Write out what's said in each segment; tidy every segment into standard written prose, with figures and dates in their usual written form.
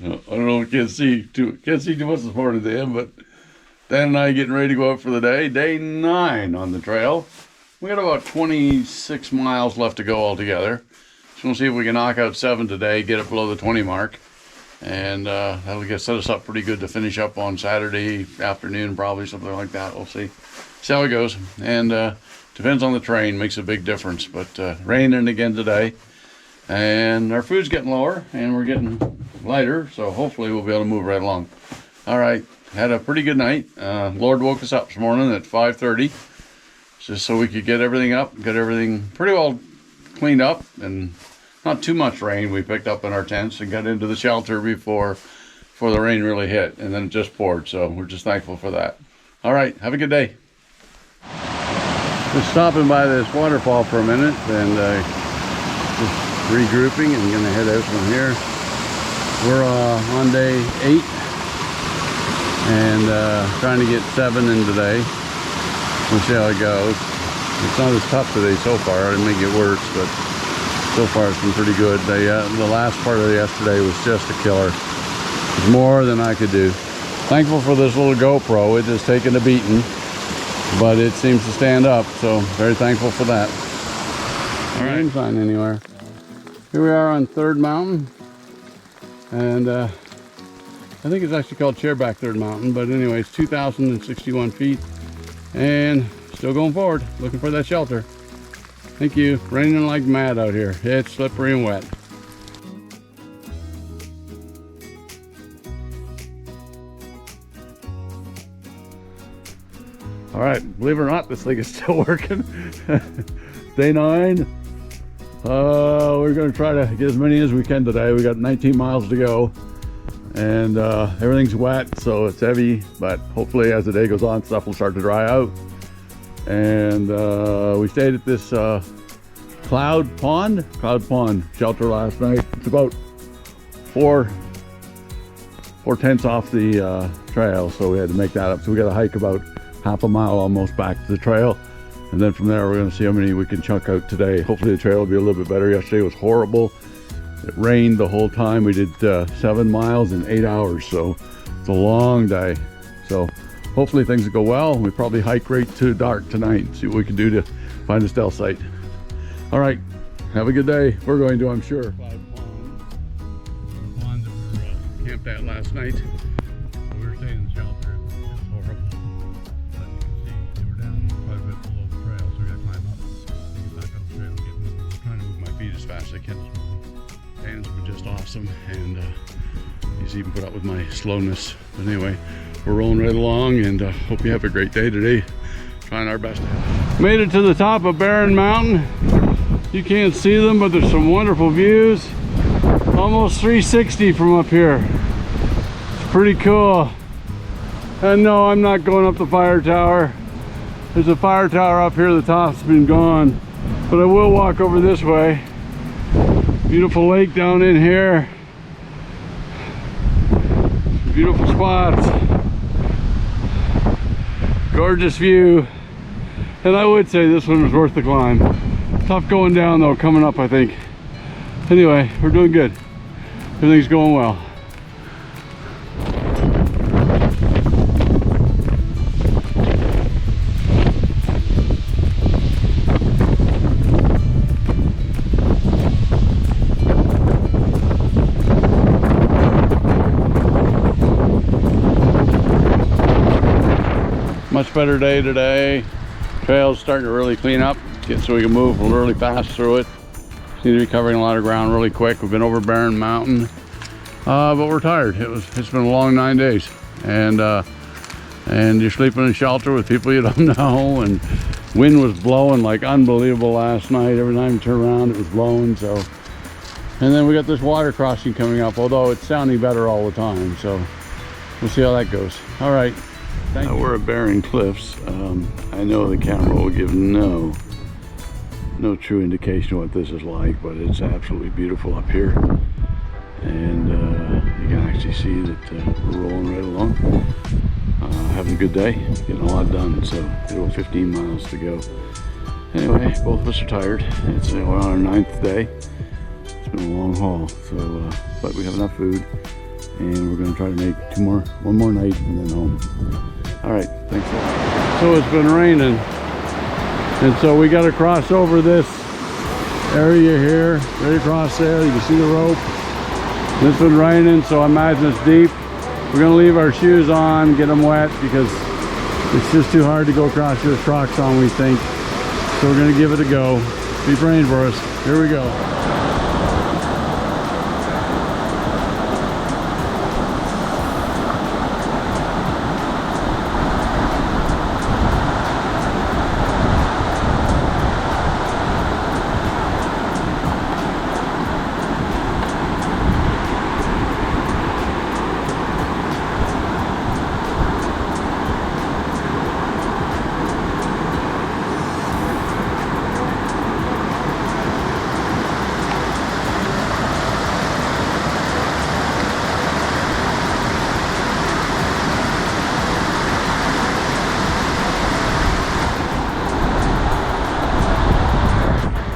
I don't know, can't see too much this morning, Dan, but Dan and I getting ready to go out for the day. Day 9 on the trail. We got about 26 miles left to go altogether. So we'll see if we can knock out 7 today, get it below the 20 mark. And that'll set us up pretty good to finish up on Saturday afternoon, probably something like that. We'll see how it goes. And depends on the terrain, makes a big difference. But raining again today. And our food's getting lower and we're getting lighter, so hopefully we'll be able to move right along. All right, had a pretty good night. Lord woke us up this morning at 5:30 just so we could get everything up, get everything pretty well cleaned up, and not too much rain. We picked up in our tents and got into the shelter before the rain really hit, and then it just poured, so we're just thankful for that. All right, have a good day. Just stopping by this waterfall for a minute and just regrouping and gonna head out from here. We're on day 8 and trying to get 7 in today. We'll see how it goes. It's not as tough today so far. It may get worse, but so far it's been pretty good. The last part of yesterday was just a killer. It's more than I could do. Thankful for this little GoPro. It has taken a beating, but it seems to stand up, so very thankful for that. All right, sign anywhere. Here we are on Third Mountain, and I think it's actually called Chairback Third Mountain, but anyways, 2,061 feet, and still going forward, looking for that shelter. Thank you. Raining like mad out here. It's slippery and wet. All right, believe it or not, this thing is still working. Day 9. We're going to try to get as many as we can today. We got 19 miles to go, and everything's wet, so it's heavy, but hopefully as the day goes on, stuff will start to dry out. And we stayed at this Cloud Pond shelter last night. It's about 4 tents off the trail, so we had to make that up. So we got to hike about half a mile almost back to the trail. And then from there, we're going to see how many we can chunk out today. Hopefully the trail will be a little bit better. Yesterday was horrible. It rained the whole time. We did 7 miles in 8 hours, so it's a long day. So hopefully things will go well. We probably hike right to dark tonight and see what we can do to find a stealth site. All right, have a good day. We're going to, I'm sure. 5 ponds that we were camped at last night. We were staying in the shelter. It was horrible. But you can see they were down quite a bit below the trail, so we got to climb up and get back on the trail and get moving. I'm trying to move my feet as fast as I can this morning. Dan's been just awesome, and he's even put up with my slowness. But anyway, we're rolling right along, and hope you have a great day today. Trying our best. Made it to the top of Barren Mountain. You can't see them, but there's some wonderful views. Almost 360 from up here. It's pretty cool. And no, I'm not going up the fire tower. There's a fire tower up here. The top's been gone, but I will walk over this way. Beautiful lake down in here. Beautiful spots. Gorgeous view. And I would say this one was worth the climb. Tough going down though, coming up I think. Anyway, we're doing good. Everything's going well. Much better day today. Trail's starting to really clean up, so we can move really fast through it. Seem to be covering a lot of ground really quick. We've been over Barren Mountain, but we're tired. It's been a long 9 days, and you're sleeping in a shelter with people you don't know, and wind was blowing like unbelievable last night. Every time you turn around, it was blowing. So, and then we got this water crossing coming up, although it's sounding better all the time. So we'll see how that goes. All right. We're at Barren Cliffs. I know the camera will give no true indication of what this is like, but it's absolutely beautiful up here. And you can actually see that we're rolling right along. Having a good day, getting a lot done, so we've got 15 miles to go. Anyway, both of us are tired. We're on our 9th day. It's been a long haul, so but we have enough food. and we're gonna try to make one more night and then home. All right, thanks a lot. So it's been raining, and so we got to cross over this area here, right across there. You can see the rope. It's been raining, so I imagine it's deep. We're gonna leave our shoes on, get them wet, because it's just too hard to go across with Crocs on, we think. So we're gonna give it a go. Keep praying for us. Here we go.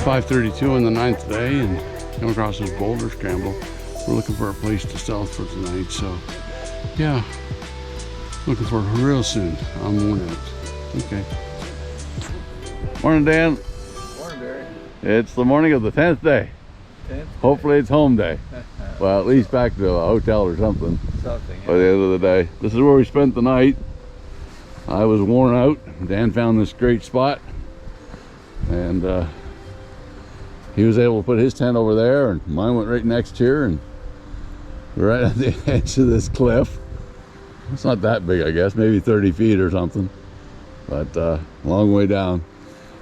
5:32 on the 9th day, and come across this boulder scramble. We're looking for a place to sell for tonight, so yeah, looking for it real soon. I'm worn out. Okay. Morning, Dan. Morning, Barry. It's the morning of the 10th day. 10th? Hopefully it's home day. Well, at least back to a hotel or something. Something. By the end of the day. This is where we spent the night. I was worn out. Dan found this great spot, and he was able to put his tent over there, and mine went right next here, and right at the edge of this cliff. It's not that big, I guess, maybe 30 feet or something, but long way down.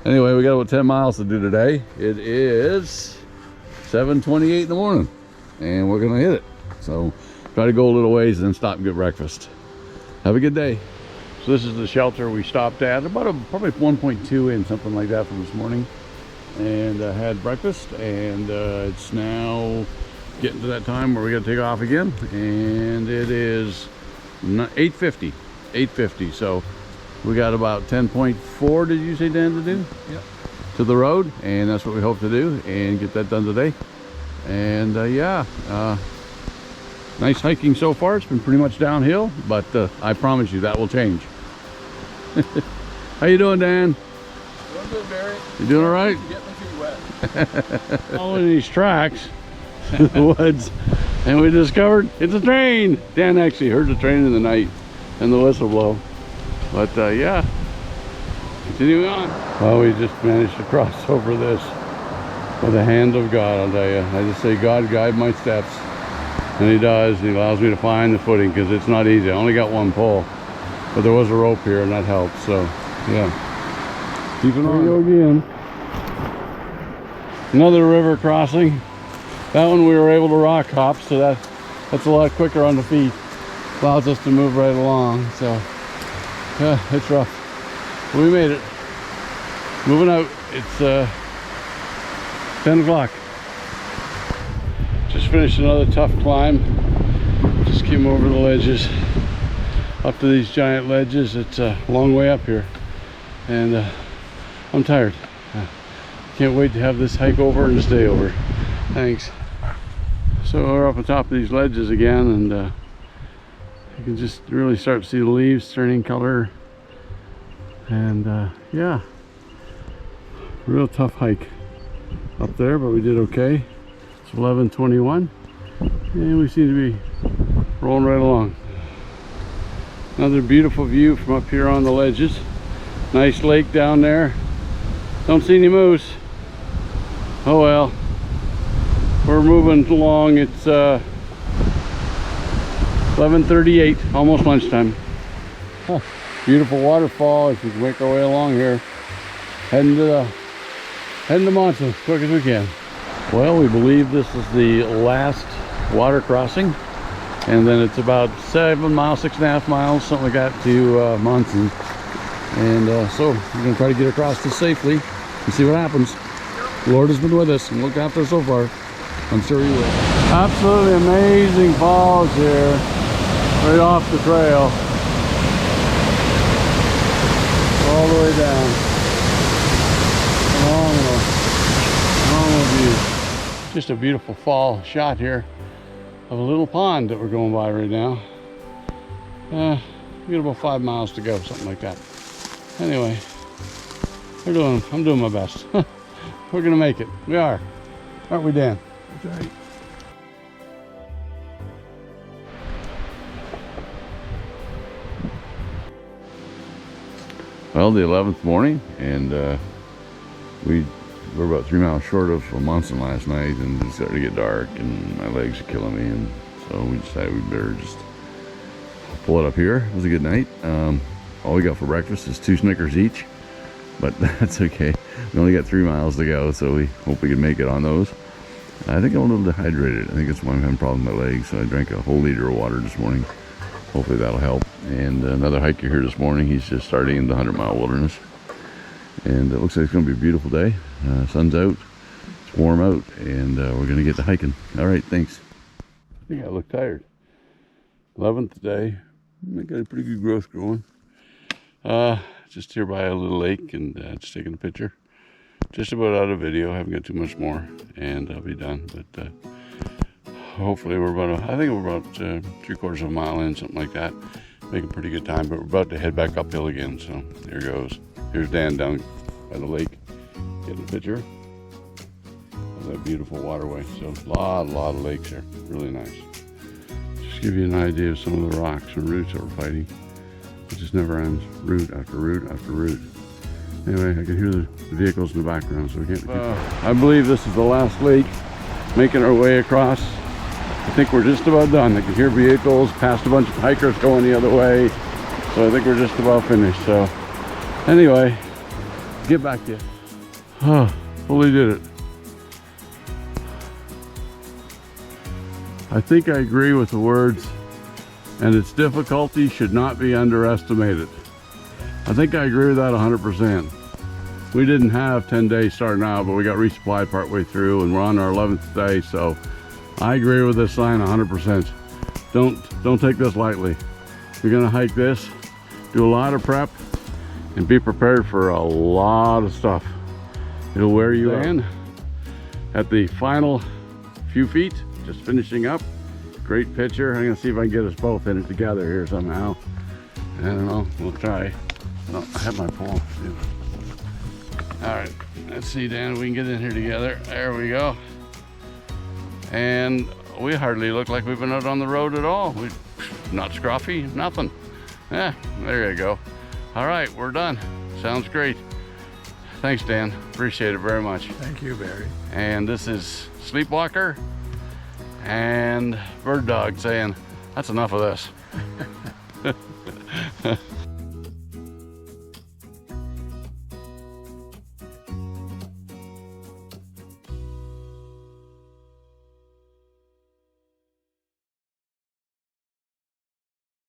Anyway, we got about 10 miles to do today. It is 7:28 in the morning, and we're gonna hit it. So try to go a little ways and then stop and get breakfast. Have a good day. So this is the shelter we stopped at, about probably 1.2 in, something like that, from this morning, and had breakfast, and it's now getting to that time where we got to take off again, and it is 8:50. So we got about 10.4, did you say, Dan, to do? Yep. To the road, and that's what we hope to do and get that done today. And yeah, nice hiking so far. It's been pretty much downhill, but I promise you that will change. How you doing, Dan? Doing good, Barry. You doing all right? Get my feet wet. Following these tracks through the woods, and we discovered it's a train. Dan actually heard the train in the night and the whistle blow. But yeah, continuing on. Well, we just managed to cross over this with the hand of God, I'll tell you. I just say, God, guide my steps. And he does. He allows me to find the footing, because it's not easy. I only got one pole, but there was a rope here, and that helped. So yeah, keeping on. Here we go again. Another river crossing. That one we were able to rock hop, so that's a lot quicker on the feet. Allows us to move right along. So yeah, it's rough. We made it. Moving out. It's 10 o'clock. Just finished another tough climb. Just came over the ledges, up to these giant ledges. It's a long way up here, and I'm tired. Can't wait to have this hike over and stay over. Thanks. So we're up on top of these ledges again, and you can just really start to see the leaves turning color. And yeah, real tough hike up there, but we did okay. It's 11:21, and we seem to be rolling right along. Another beautiful view from up here on the ledges. Nice lake down there. Don't see any moose. Oh well. We're moving along. It's 11:38, almost lunchtime. Huh. Beautiful waterfall as we make our way along here. Heading to Monson as quick as we can. Well, we believe this is the last water crossing, and then it's about 7 miles, 6.5 miles, something like that, to Monson. And so we're going to try to get across this safely and see what happens. The Lord has been with us and looked after us so far. I'm sure he will. Absolutely amazing falls here, right off the trail, all the way down. Phenomenal view. Just a beautiful fall shot here. of a little pond that we're going by right now. We got about 5 miles to go, something like that. Anyway, I'm doing my best. We're gonna make it. We are. Aren't we, Dan? That's right. Well, the 11th morning, and we were about 3 miles short of Monson last night, and it started to get dark, and my legs are killing me, and so we decided we better just pull it up here. It was a good night. All we got for breakfast is 2 Snickers each, but that's okay. We only got 3 miles to go, so we hope we can make it on those. I think I'm a little dehydrated. I think that's why I'm having problems with my legs, so I drank a whole liter of water this morning. Hopefully that'll help. And another hiker here this morning. He's just starting in the 100-mile wilderness. And it looks like it's going to be a beautiful day. Sun's out. It's warm out. And we're going to get to hiking. All right, thanks. I think I look tired. 11th day. I got a pretty good growth growing. Just here by a little lake and just taking a picture. Just about out of video. I haven't got too much more. And I'll be done. But hopefully we're I think we're about 3/4 of a mile in, something like that. Making pretty good time, but we're about to head back uphill again, so there goes. Here's Dan down by the lake, getting a picture of that beautiful waterway. So a lot of lakes here, really nice. Just give you an idea of some of the rocks and roots that we're fighting. It just never ends, root after root after root. Anyway, I can hear the vehicles in the background, so we can't. I believe this is the last lake, making our way across. I think we're just about done. I can hear vehicles, past a bunch of hikers going the other way. So I think we're just about finished. So anyway, get back to you. Oh, fully did it. I think I agree with the words, and its difficulty should not be underestimated. I think I agree with that 100%. We didn't have 10 days starting out, but we got resupplied partway through, and we're on our 11th day, so I agree with this sign 100%. Don't take this lightly. You're gonna hike this, do a lot of prep, and be prepared for a lot of stuff. It'll wear you in. At the final few feet, just finishing up. Great picture. I'm gonna see if I can get us both in it together here somehow. I don't know, we'll try. Oh, I have my pole. All right, let's see, Dan, we can get in here together. There we go. And we hardly look like we've been out on the road at all. We're not scruffy, nothing. Yeah, there you go. All right, we're done. Sounds great. Thanks, Dan. Appreciate it very much. Thank you, Barry. And this is Sleepwalker and Bird Dog saying, that's enough of this.